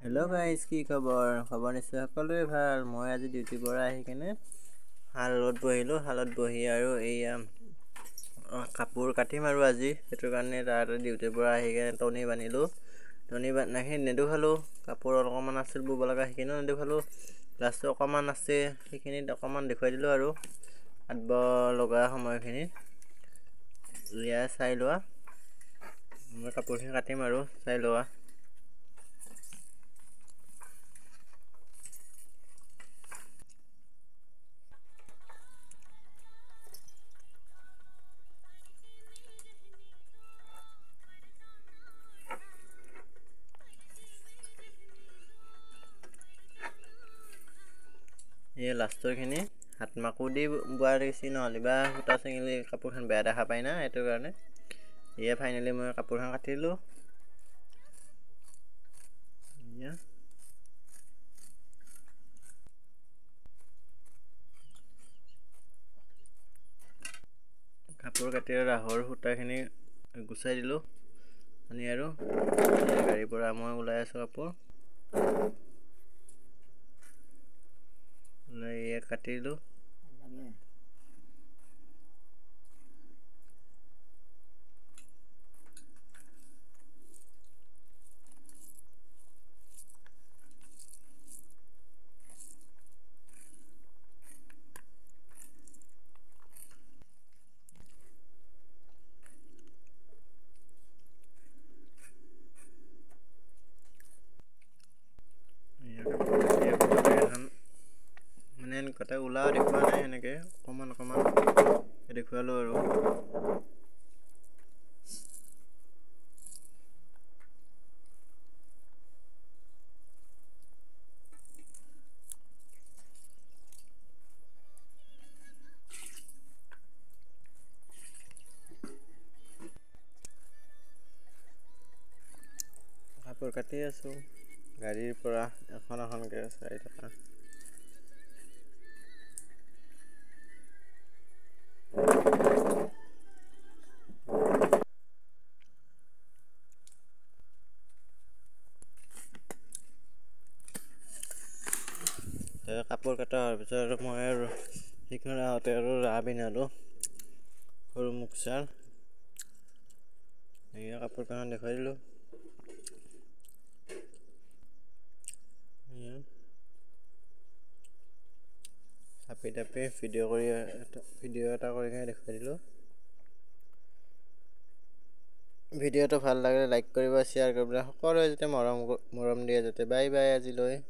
Hello' guys, কি খবৰ? খবৰ নিশ্চয় সকলোৰে ভাল। মই আজি ডিউটিৰ পৰা আহি কিনে শালত বহি আৰু এইয়া কাপোৰ কাটিম আৰু আজি সেইটো কাৰণে তাতে ডিউটিৰ পৰা আহি কিনে টনি বান্ধিলোঁ। টনি বান্ধাখিনি নেদেখালোঁ। কাপোৰ অকণমান আছিল বব লগা, সেইখিনিও নেদেখালোঁ। লাষ্টটো অকণমান আছে, সেইখিনিত অকণমান দেখুৱাই দিলোঁ আৰু আঁতব লগা সময়খিনিত চাই লোৱা। মই কাপোৰখিনি কাটিম আৰু চাই লোৱা। এই লাষ্টৰখিনি হাত মাকো দি বোৱা দেখিছে, নহ'লে বা সূতা চিঙিলে কাপোৰখন বেয়া দেখা পায় না, সেইটো কাৰণে এয়া ফাইনেলি মই কাপোৰখন কাটিলোঁ। কাপোৰ কাটি ৰাহৰ সূতাখিনি গুচাই দিলোঁ আনি আৰু গাড়ীৰ পৰা মই ওলাই আছোঁ। কাপোৰ ওলাই কাটিলোঁ। মানে এনেকুৱাতে ওলাও দেখুওৱা নাই, সেনেকৈ অকণমান দেখুৱালোঁ আৰু কাপোৰ কাটি আছোঁ। গাড়ীৰ পৰা এখনকৈ চাই থকা। কাপোৰ কটা হোৱাৰ পিছত আৰু মই আৰু সেইখন আহোঁতে আৰু ৰাহ পিন্ধালোঁ সৰু মুকচাৰ। এয়া কাপোৰখন দেখুৱাই দিলোঁ। চাপি টাপি ভিডিঅ' এটা কৰি কিনে দেখুৱাই দিলোঁ। ভিডিঅ'টো ভাল লাগিলে লাইক কৰিব, শ্বেয়াৰ কৰিব, সকলোৱে যাতে মৰম দিয়ে যাতে। বাই বাই আজিলৈ।